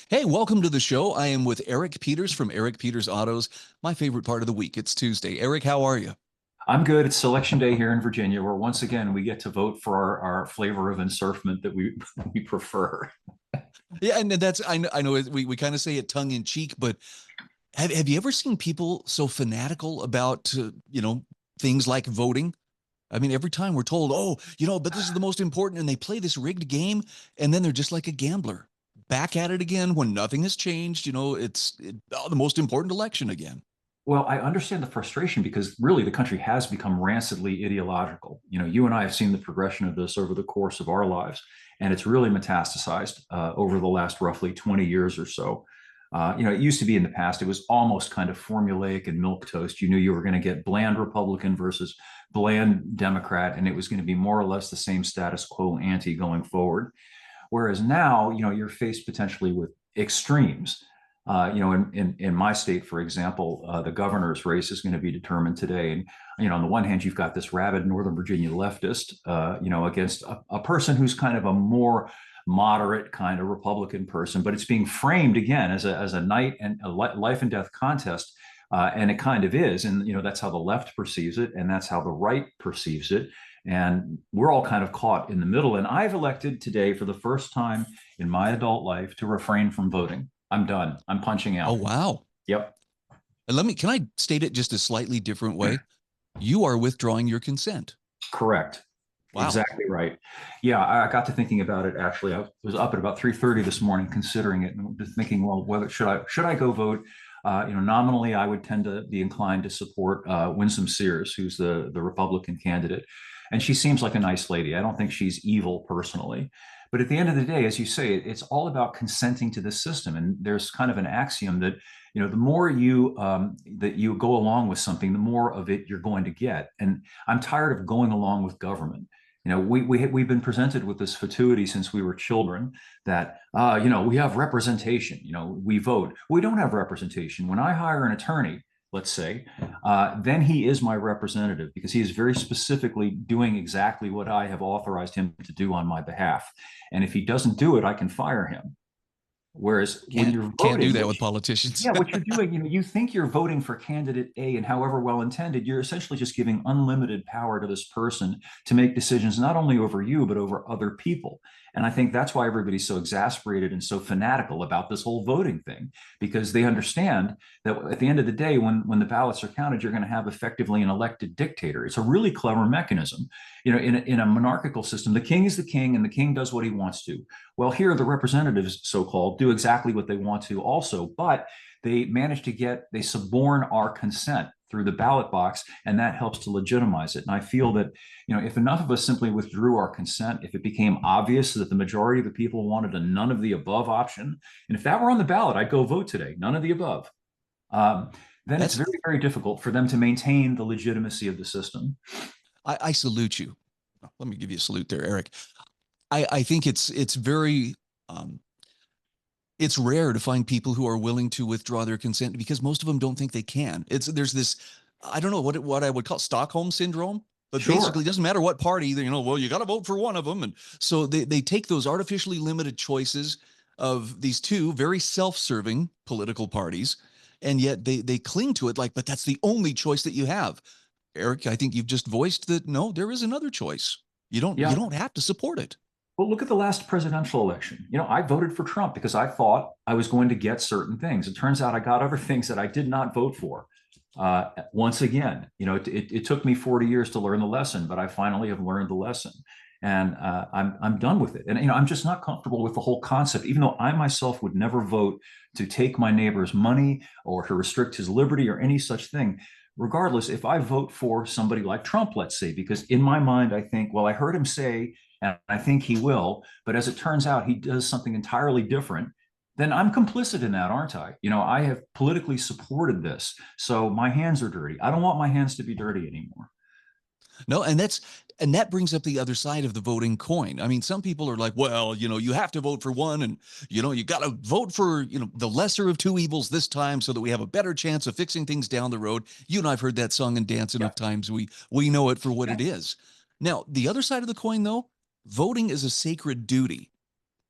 Hey, welcome to the show. I am with Eric Peters from Eric Peters Autos, my favorite part of the week. It's Tuesday. Eric, how are you? I'm good. It's election day here in Virginia, where once again we get to vote for our flavor of encirclement that we we prefer. Yeah, and that's I know we kind of say it tongue in cheek, but have you ever seen people so fanatical about things like voting? I mean, every time we're told, "Oh, but this is the most important," and they play this rigged game, and then they're just like a gambler, back at it again when nothing has changed. The most important election again. Well, I understand the frustration because really the country has become rancidly ideological. You and I have seen the progression of this over the course of our lives, and it's really metastasized over the last roughly 20 years or so. It used to be in the past, it was almost kind of formulaic and milk toast. You knew you were going to get bland Republican versus bland Democrat, and it was going to be more or less the same status quo ante going forward. Whereas now, you're faced potentially with extremes. In my state, for example, the governor's race is going to be determined today. And, on the one hand, you've got this rabid Northern Virginia leftist, against a person who's kind of a more moderate kind of Republican person, but it's being framed again as a night and a life and death contest. And it kind of is. And, that's how the left perceives it. And that's how the right perceives it. And we're all kind of caught in the middle. And I've elected today for the first time in my adult life to refrain from voting. I'm done. I'm punching Oh, out. wow. Yep. And can I state it just a slightly different way? You are withdrawing your consent. Correct. Wow. Exactly right. Yeah, I got to thinking about it actually. I was up at about 3:30 this morning considering it and just thinking, well, whether should I go vote? Nominally, I would tend to be inclined to support Winsome Sears, who's the Republican candidate, and she seems like a nice lady. I don't think she's evil personally, but at the end of the day, as you say, it's all about consenting to the system. And there's kind of an axiom that the more that you go along with something, the more of it you're going to get. And I'm tired of going along with government. We've been presented with this fatuity since we were children that we have representation. We vote. We don't have representation. When I hire an attorney, let's say, then he is my representative because he is very specifically doing exactly what I have authorized him to do on my behalf. And if he doesn't do it, I can fire him. Whereas when Can't you're can't do voting, that with politicians. yeah, what you're doing, you think you're voting for candidate A, and however well intended, you're essentially just giving unlimited power to this person to make decisions not only over you, but over other people. And I think that's why everybody's so exasperated and so fanatical about this whole voting thing, because they understand that at the end of the day, when the ballots are counted, you're going to have effectively an elected dictator. It's a really clever mechanism. In a monarchical system, the king is the king and the king does what he wants to. Well, here the representatives, so called, do exactly what they want to also, but they suborn our consent through the ballot box, and that helps to legitimize it. And I feel that, if enough of us simply withdrew our consent, if it became obvious that the majority of the people wanted a none of the above option, and if that were on the ballot, I'd go vote today, none of the above. Um, then it's That's very, very difficult for them to maintain the legitimacy of the system. I salute you. Let me give you a salute there, Eric. I think it's very it's rare to find people who are willing to withdraw their consent because most of them don't think they can. There's this, I don't know what I would call Stockholm syndrome, but basically Sure. it doesn't matter what party, well, you got to vote for one of them. And so they take those artificially limited choices of these two very self-serving political parties, and yet they cling to it like, but that's the only choice that you have. Eric, I think you've just voiced that no, there is another choice. You Yeah. don't have to support it. Well, look at the last presidential election. I voted for Trump because I thought I was going to get certain things. It turns out I got other things that I did not vote for. Once again, it took me 40 years to learn the lesson, but I finally have learned the lesson, and I'm done with it. And I'm just not comfortable with the whole concept, even though I myself would never vote to take my neighbor's money or to restrict his liberty or any such thing. Regardless, if I vote for somebody like Trump, let's say, because in my mind I think, well, I heard him say and I think he will. But as it turns out, he does something entirely different. Then I'm complicit in that, aren't I? I have politically supported this. So my hands are dirty. I don't want my hands to be dirty anymore. No, and that brings up the other side of the voting coin. I mean, some people are like, well, you have to vote for one, and you got to vote for the lesser of two evils this time, so that we have a better chance of fixing things down the road. You and I've heard that song and dance Yeah. enough times. We know it for what Yeah. it is. Now, the other side of the coin, though, voting is a sacred duty.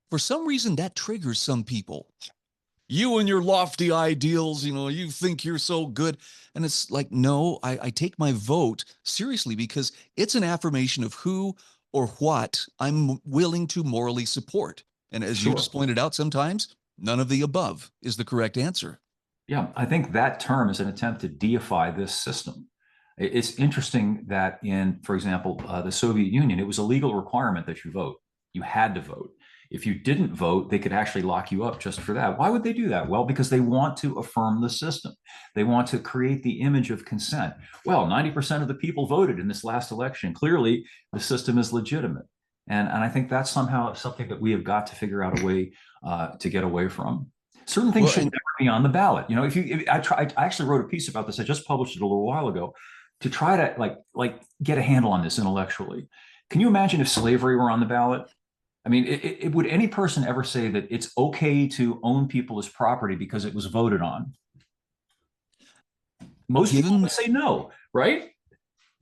For some reason, that triggers some people. you and your lofty ideals, you think you're so good. And it's like, no, I take my vote seriously because it's an affirmation of who or what I'm willing to morally support. And as you Sure. just pointed out, sometimes none of the above is the correct answer. Yeah, I think that term is an attempt to deify this system. It's interesting that in, for example, the Soviet Union, it was a legal requirement that you vote. You had to vote. If you didn't vote, they could actually lock you up just for that. Why would they do that? Well, because they want to affirm the system. They want to create the image of consent. Well, 90% of the people voted in this last election. Clearly, the system is legitimate. And I think that's somehow something that we have got to figure out a way to get away from. Certain things Well, should and never be on the ballot. You know, if I try, I actually wrote a piece about this. I just published it a little while ago to try to like get a handle on this intellectually. Can you imagine if slavery were on the ballot? I mean, would any person ever say that it's okay to own people as property because it was voted on? Most people given would say no, right?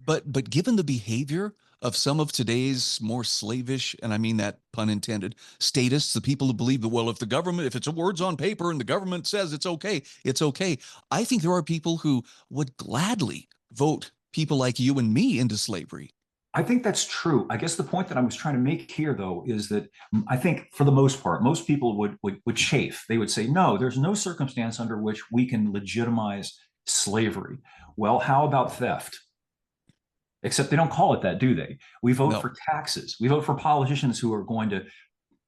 but given the behavior of some of today's more slavish, and I mean that pun intended, statists, the people who believe that, well, if the government, if it's a words on paper and the government says it's okay, it's okay. I think there are people who would gladly vote people like you and me into slavery. I think that's true. I guess the point that I was trying to make here, though, is that I think for the most part, most people would chafe. They would say, no, there's no circumstance under which we can legitimize slavery. Well, how about theft? Except they don't call it that, do they? We vote No, for taxes. We vote for politicians who are going to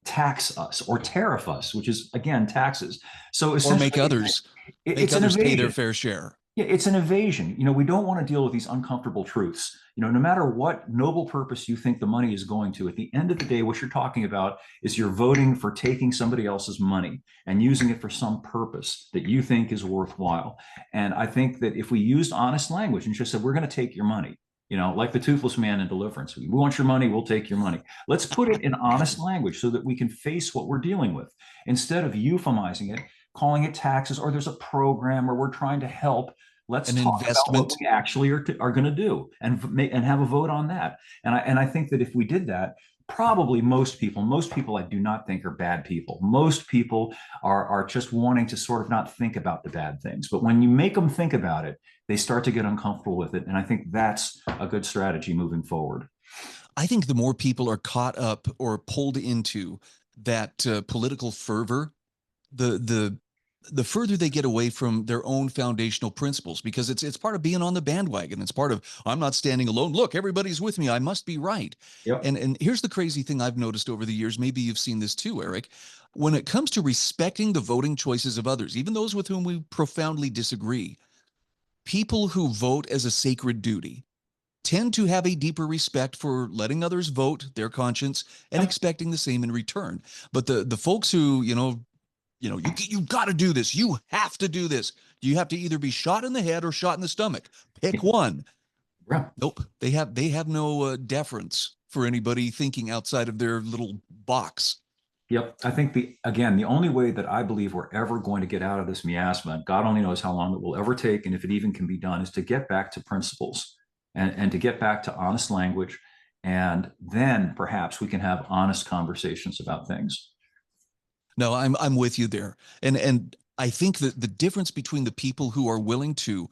tax us or tariff us, which is again taxes. So or make essentially, others make it's an others pay their evasion. fair share. Yeah, it's an evasion. You know, we don't want to deal with these uncomfortable truths. You know, no matter what noble purpose you think the money is going to, at the end of the day, what you're talking about is you're voting for taking somebody else's money and using it for some purpose that you think is worthwhile. And I think that if we used honest language and just said, we're going to take your money, you know, like the toothless man in Deliverance, we want your money, we'll take your money. Let's put it in honest language so that we can face what we're dealing with instead of euphemizing it, calling it taxes, or there's a program or we're trying to help. Let's An talk about what investment. we actually are going to do and have a vote on that. And I think that if we did that, probably most people I do not think are bad people. Most people are just wanting to sort of not think about the bad things. But when you make them think about it, they start to get uncomfortable with it. And I think that's a good strategy moving forward. I think the more people are caught up or pulled into that political fervor, the the further they get away from their own foundational principles, because it's part of being on the bandwagon. It's part of, I'm not standing alone. Look, everybody's with me. I must be right. Yep. And here's the crazy thing I've noticed over the years. Maybe you've seen this too, Eric. When it comes to respecting the voting choices of others, even those with whom we profoundly disagree, people who vote as a sacred duty tend to have a deeper respect for letting others vote their conscience and Yep. expecting the same in return. But the folks who, you got to do this. You have to do this. You have to either be shot in the head or shot in the stomach. Pick one. Yeah. Nope. They have no deference for anybody thinking outside of their little box. Yep. I think the only way that I believe we're ever going to get out of this miasma, God only knows how long it will ever take, and if it even can be done, is to get back to principles and to get back to honest language. And then perhaps we can have honest conversations about things. No, I'm with you there. And I think that the difference between the people who are willing to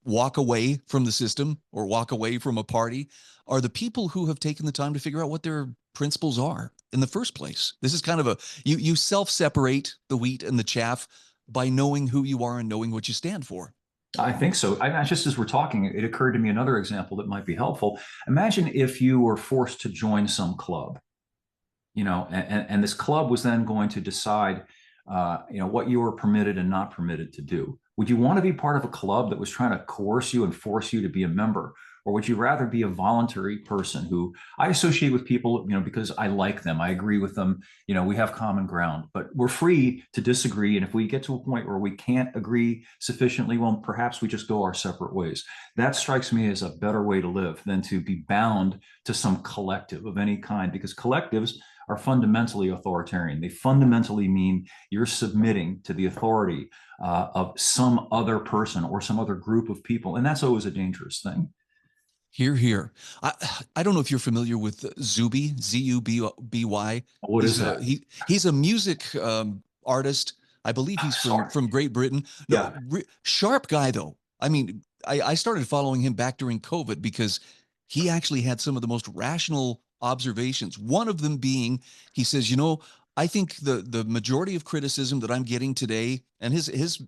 walk away from the system or walk away from a party are the people who have taken the time to figure out what their principles are in the first place. This is kind of you self-separate the wheat and the chaff by knowing who you are and knowing what you stand for. I think so. Just as we're talking, it occurred to me another example that might be helpful. Imagine if you were forced to join some club, you know, and this club was then going to decide, what you were permitted and not permitted to do. Would you want to be part of a club that was trying to coerce you and force you to be a member? Or would you rather be a voluntary person who I associate with people, because I like them, I agree with them, we have common ground, but we're free to disagree. And if we get to a point where we can't agree sufficiently, well, perhaps we just go our separate ways. That strikes me as a better way to live than to be bound to some collective of any kind, because collectives are fundamentally authoritarian. They fundamentally mean you're submitting to the authority of some other person or some other group of people. And that's always a dangerous thing. Here, here. I I don't know if you're familiar with Zuby, Zuby. What is He's that? he's a music artist I believe he's Sorry. from Great Britain. No, Yeah. sharp guy though. I mean, I started following him back during COVID because he actually had some of the most rational observations. One of them being, he says, I think the majority of criticism that I'm getting today, and his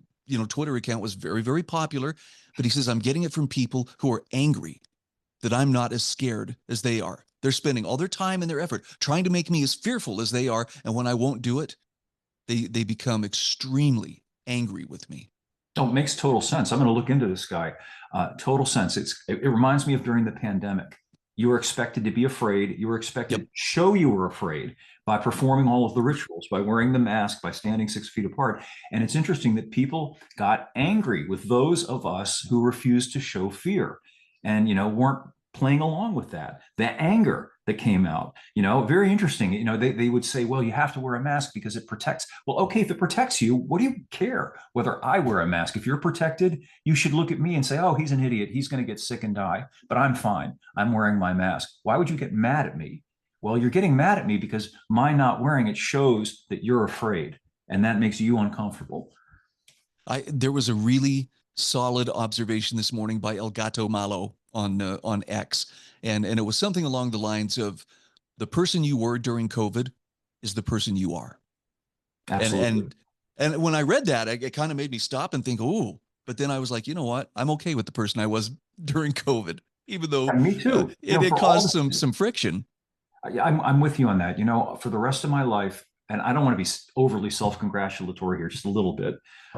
Twitter account was very, very popular, but he says I'm getting it from people who are angry that I'm not as scared as they are. They're spending all their time and their effort trying to make me as fearful as they are, and when I won't do it, they become extremely angry with me. Oh, it makes total sense. I'm going to look into this guy. Total sense. It reminds me of during the pandemic. You were expected to be afraid. You were expected Yep. to show you were afraid by performing all of the rituals, by wearing the mask, by standing 6 feet apart. And it's interesting that people got angry with those of us who refused to show fear and, weren't playing along with that. The anger that came out, very interesting. They would say, well, you have to wear a mask because it protects. Well, okay, if it protects you, what do you care whether I wear a mask? If you're protected, you should look at me and say, oh, he's an idiot. He's going to get sick and die, but I'm fine. I'm wearing my mask. Why would you get mad at me? Well, you're getting mad at me because my not wearing it shows that you're afraid, and that makes you uncomfortable. There was a really solid observation this morning by El Gato Malo on X, and it was something along the lines of the person you were during COVID is the person you are. And Absolutely. and and when I read that, it kind of made me stop and think, oh, but then I was like, you know what? I'm okay with the person I was during COVID, even though And me too. it For all caused the some friction. I'm with you on that. For the rest of my life, and I don't want to be overly self-congratulatory here, just a little bit.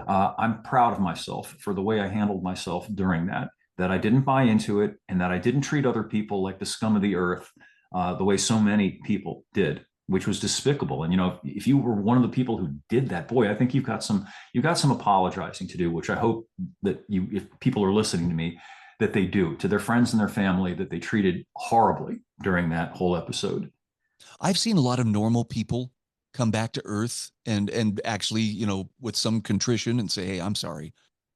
I'm proud of myself for the way I handled myself during that I didn't buy into it, and that I didn't treat other people like the scum of the earth, the way so many people did, which was despicable. And if you were one of the people who did that, boy, I think you've got some apologizing to do, which I hope that if people are listening to me, that they do to their friends and their family that they treated horribly during that whole episode. I've seen a lot of normal people come back to earth and actually, with some contrition and say, "Hey, I'm sorry.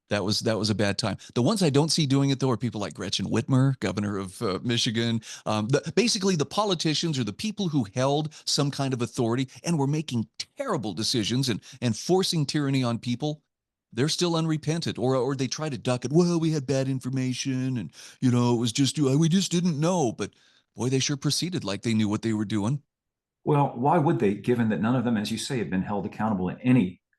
That was a bad time." The ones I don't see doing it though are people like Gretchen Whitmer, governor of Michigan. Basically, the politicians or the people who held some kind of authority and were making terrible decisions and forcing tyranny on people. They're still unrepentant, or they try to duck it. Well, we had bad information, and it was just we just didn't know. But boy, they sure proceeded like they knew what they were doing. Well, why would they, given that none of them, as you say, have been held accountable in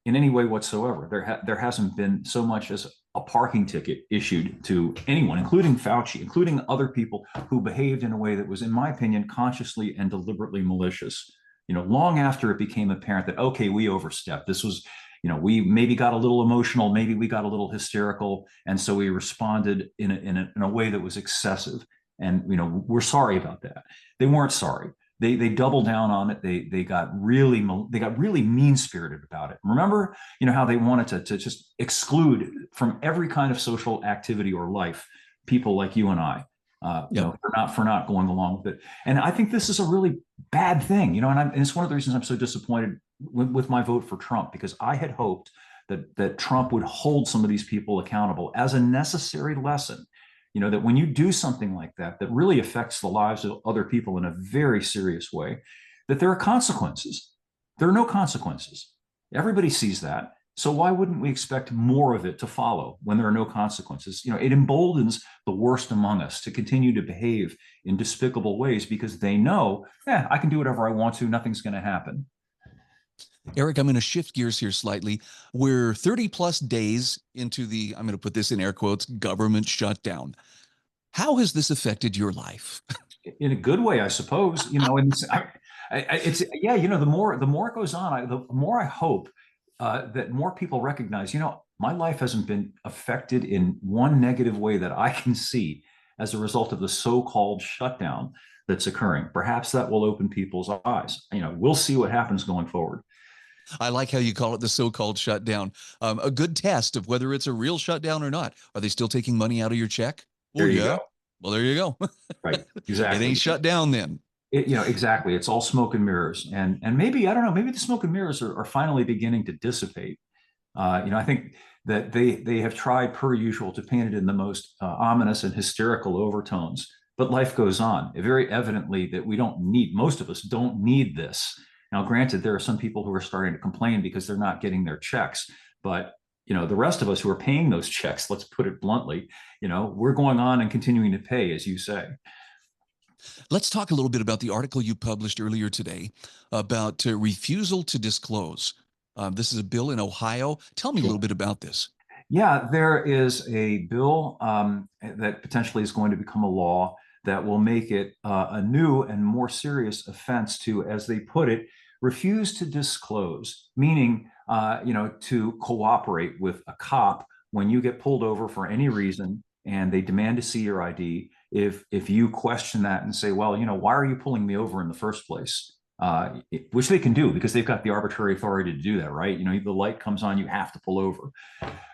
any way whatsoever? There hasn't been so much as a parking ticket issued to anyone, including Fauci, including other people who behaved in a way that was, in my opinion, consciously and deliberately malicious. Long after it became apparent that, okay, we overstepped. This was, we maybe got a little emotional, maybe we got a little hysterical, and so we responded in a way that was excessive. And we're sorry about that. They weren't sorry. They doubled down on it. They got really mean spirited about it. Remember, how they wanted to just exclude from every kind of social activity or life people like you and I, Yep. for not going along with it. And I think this is a really bad thing, and it's one of the reasons I'm so disappointed with my vote for Trump, because I had hoped that Trump would hold some of these people accountable as a necessary lesson. That when you do something like that really affects the lives of other people in a very serious way, that there are consequences. There are no consequences. Everybody sees that. So why wouldn't we expect more of it to follow when there are no consequences? It emboldens the worst among us to continue to behave in despicable ways because they know, I can do whatever I want to. Nothing's going to happen. Eric, I'm going to shift gears here slightly. We're 30 plus days into I'm going to put this in air quotes, government shutdown. How has this affected your life? In a good way, I suppose. And it's yeah. The more it goes on, the more I hope that more people recognize. My life hasn't been affected in one negative way that I can see as a result of the so-called shutdown that's occurring. Perhaps that will open people's eyes. We'll see what happens going forward. I like how you call it the so-called shutdown. A good test of whether it's a real shutdown or not. Are they still taking money out of your check? There Well, you yeah. go. Well, there you go. Right. It ain't Exactly. shut down then. Exactly. It's all smoke and mirrors, and maybe I don't know. Maybe the smoke and mirrors are finally beginning to dissipate. I think that they have tried per usual to paint it in the most ominous and hysterical overtones, but life goes on. Very evidently, that we don't need, most of us don't need this. Now, granted, there are some people who are starting to complain because they're not getting their checks, but the rest of us who are paying those checks, let's put it bluntly, we're going on and continuing to pay, as you say. Let's talk a little bit about the article you published earlier today about refusal to disclose. This is a bill in Ohio. Tell me a little bit about this. Yeah, there is a bill that potentially is going to become a law that will make it a new and more serious offense to, as they put it, refuse to disclose, meaning, to cooperate with a cop when you get pulled over for any reason and they demand to see your ID. If you question that and say, well, why are you pulling me over in the first place? Which they can do because they've got the arbitrary authority to do that, right? The light comes on, you have to pull over.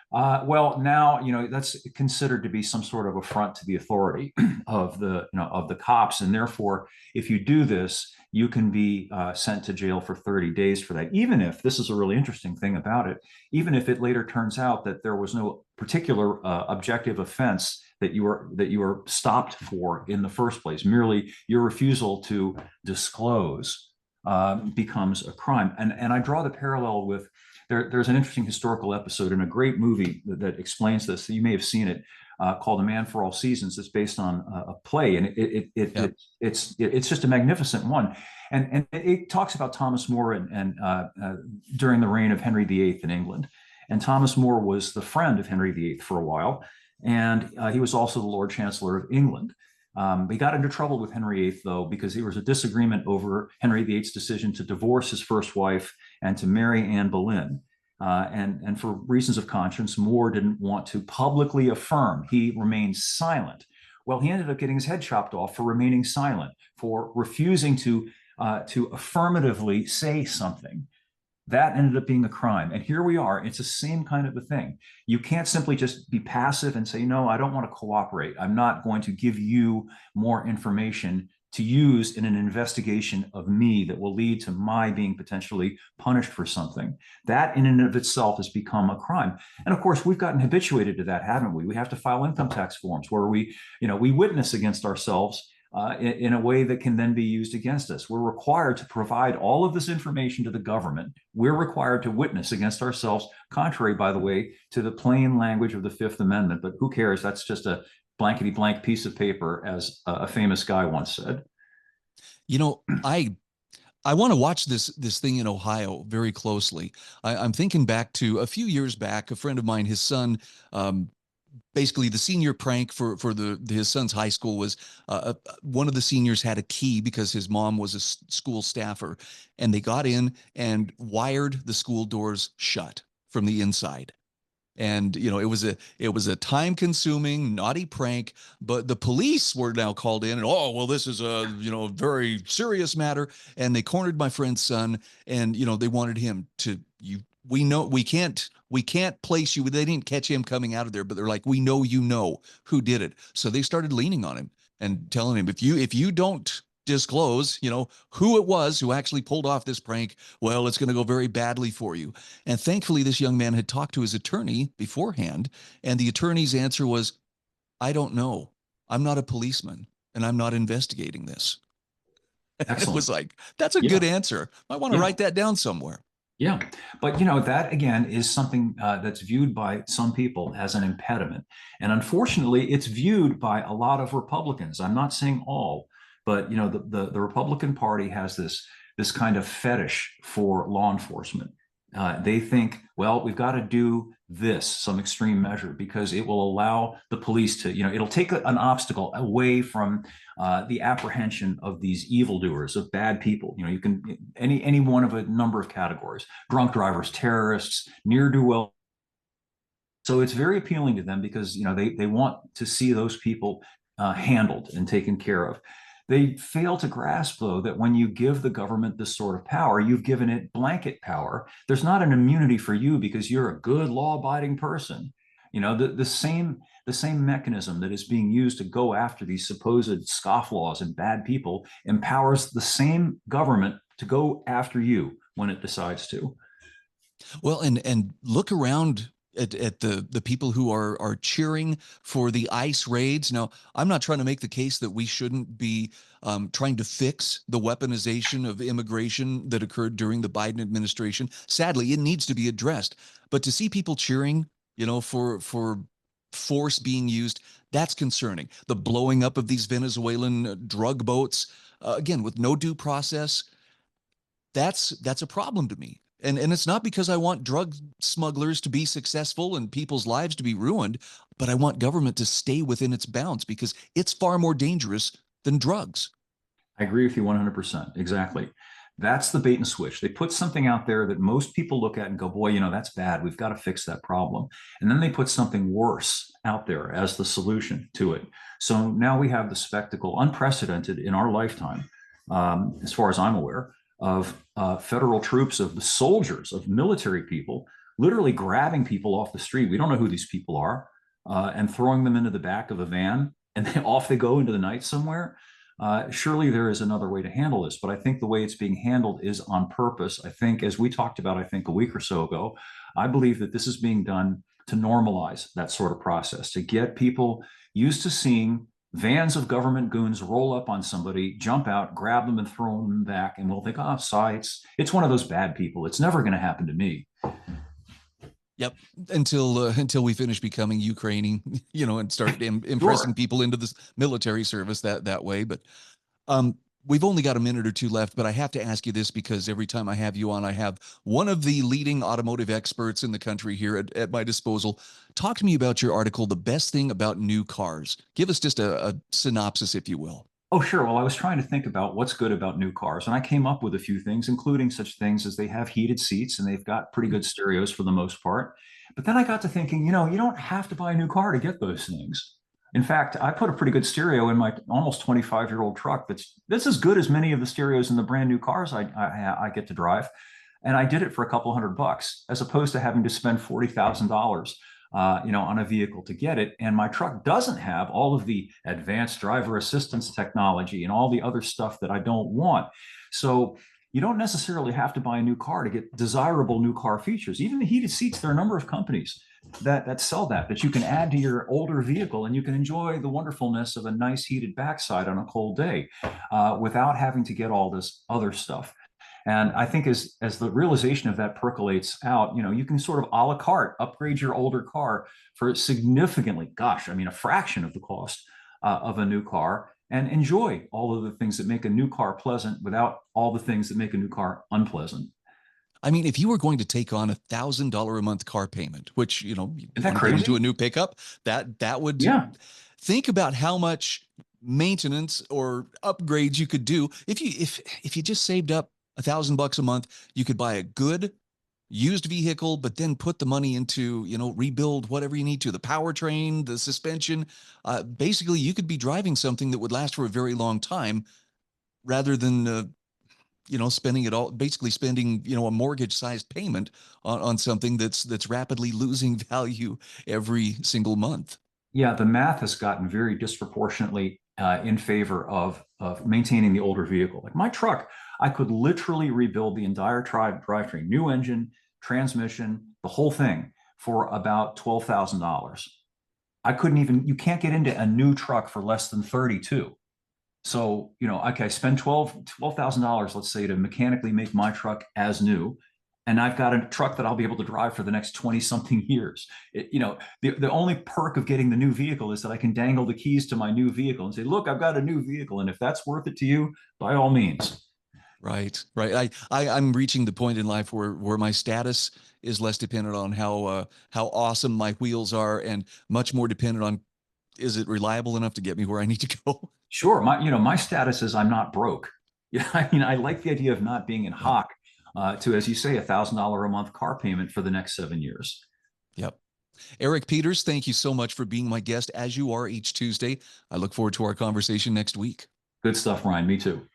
Well, now that's considered to be some sort of affront to the authority of the cops, and therefore, if you do this, you can be sent to jail for 30 days for that. Even if this is a really interesting thing about it, even if it later turns out that there was no particular objective offense that you were stopped for in the first place, merely your refusal to disclose becomes a crime. And I draw the parallel with. There's an interesting historical episode in a great movie that explains this. You may have seen it, called "A Man for All Seasons." It's based on a play, and it's just a magnificent one. And it talks about Thomas More and during the reign of Henry VIII in England. And Thomas More was the friend of Henry VIII for a while, and he was also the Lord Chancellor of England. He got into trouble with Henry VIII, though, because there was a disagreement over Henry VIII's decision to divorce his first wife and to marry Anne Boleyn. And for reasons of conscience, More didn't want to publicly affirm. He remained silent. Well, he ended up getting his head chopped off for remaining silent, for refusing to affirmatively say something. That ended up being a crime. And here we are. It's the same kind of a thing. You can't simply just be passive and say, no, I don't want to cooperate. I'm not going to give you more information to use in an investigation of me that will lead to my being potentially punished for something. That in and of itself has become a crime. And of course, we've gotten habituated to that, haven't we? We have to file income tax forms where we witness against ourselves in a way that can then be used against us. We're required to provide all of this information to the government. We're required to witness against ourselves, contrary, by the way, to the plain language of the Fifth Amendment. But who cares? That's just a blankety blank piece of paper, as a famous guy once said. I want to watch this thing in Ohio very closely. I'm thinking back to a few years back. A friend of mine, his son, basically the senior prank for his son's high school was one of the seniors had a key because his mom was a school staffer, and they got in and wired the school doors shut from the inside. And it was a time consuming naughty prank, but the police were now called in, and oh well, this is a very serious matter, and they cornered my friend's son, and they wanted him to we know we can't place you. They didn't catch him coming out of there, but they're like, we know who did it. So they started leaning on him and telling him, if you don't disclose, who it was who actually pulled off this prank, well, it's going to go very badly for you. And thankfully, this young man had talked to his attorney beforehand, and the attorney's answer was, I don't know. I'm not a policeman, and I'm not investigating this. It was like, that's a good answer. I want to write that down somewhere. Yeah, but that again is something that's viewed by some people as an impediment, and unfortunately, it's viewed by a lot of Republicans. I'm not saying all, but the Republican Party has this kind of fetish for law enforcement. They think, well, we've got to do some extreme measure because it will allow the police to, it'll take an obstacle away from the apprehension of these evildoers, of bad people. You can any one of a number of categories: drunk drivers, terrorists, ne'er-do-well. So it's very appealing to them because they want to see those people handled and taken care of. They fail to grasp, though, that when you give the government this sort of power, you've given it blanket power. There's not an immunity for you because you're a good law-abiding person. The same mechanism that is being used to go after these supposed scofflaws and bad people empowers the same government to go after you when it decides to. Well, and look around at the people who are cheering for the ICE raids. Now, I'm not trying to make the case that we shouldn't be trying to fix the weaponization of immigration that occurred during the Biden administration. Sadly, it needs to be addressed. But to see people cheering, for force being used, that's concerning. The blowing up of these Venezuelan drug boats, again, with no due process, that's a problem to me. And it's not because I want drug smugglers to be successful and people's lives to be ruined, but I want government to stay within its bounds because it's far more dangerous than drugs. I agree with you 100%. Exactly. That's the bait and switch. They put something out there that most people look at and go, boy, that's bad. We've got to fix that problem. And then they put something worse out there as the solution to it. So now we have the spectacle, unprecedented in our lifetime, as far as I'm aware, of federal troops, of the soldiers, of military people, literally grabbing people off the street. We don't know who these people are, and throwing them into the back of a van, and then off they go into the night somewhere. Surely there is another way to handle this, but I think the way it's being handled is on purpose. I think, as we talked about, I think a week or so ago, I believe that this is being done to normalize that sort of process, to get people used to seeing vans of government goons roll up on somebody, jump out, grab them, and throw them back, and we'll think, oh, sorry, it's one of those bad people. It's never going to happen to me. Yep. Until we finish becoming Ukrainian, and start impressing Sure. people into this military service that way. But we've only got a minute or two left, but I have to ask you this because every time I have you on, I have one of the leading automotive experts in the country here at my disposal. Talk to me about your article, The Best Thing About New Cars. Give us just a synopsis, if you will. Oh, sure. Well, I was trying to think about what's good about new cars, and I came up with a few things, including such things as they have heated seats and they've got pretty good stereos for the most part. But then I got to thinking, you don't have to buy a new car to get those things. In fact, I put a pretty good stereo in my almost 25-year-old truck that's as good as many of the stereos in the brand new cars I get to drive. And I did it for a couple $100, as opposed to having to spend $40,000 on a vehicle to get it. And my truck doesn't have all of the advanced driver assistance technology and all the other stuff that I don't want. So you don't necessarily have to buy a new car to get desirable new car features. Even the heated seats, there are a number of companies that sell that you can add to your older vehicle, and you can enjoy the wonderfulness of a nice heated backside on a cold day without having to get all this other stuff. And I think as the realization of that percolates out, you can sort of a la carte upgrade your older car for significantly, gosh, I mean, a fraction of the cost of a new car, and enjoy all of the things that make a new car pleasant without all the things that make a new car unpleasant. I mean, if you were going to take on $1,000 a month car payment, which, you Isn't that want to get into a crazy? new pickup, that would Yeah. think about how much maintenance or upgrades you could do. If you just saved up $1,000 a month, you could buy a good used vehicle, but then put the money into, rebuild whatever you need to, the powertrain, the suspension. Basically, you could be driving something that would last for a very long time rather than spending it all, basically spending, a mortgage sized payment on something that's rapidly losing value every single month. Yeah, the math has gotten very disproportionately in favor of maintaining the older vehicle. Like my truck, I could literally rebuild the entire drivetrain, new engine, transmission, the whole thing for about $12,000. You can't get into a new truck for less than 32. So, okay, spend $12,000, let's say, to mechanically make my truck as new. And I've got a truck that I'll be able to drive for the next 20 something years. The only perk of getting the new vehicle is that I can dangle the keys to my new vehicle and say, look, I've got a new vehicle. And if that's worth it to you, by all means. Right, right. I'm reaching the point in life where my status is less dependent on how awesome my wheels are, and much more dependent on, is it reliable enough to get me where I need to go? Sure. My status is I'm not broke. Yeah. I mean, I like the idea of not being in Yep, hock to, as you say, $1,000 a month car payment for the next 7 years. yep. Eric Peters, thank you so much for being my guest, as you are each Tuesday. I look forward to our conversation next week. Good stuff, Ryan. Me too.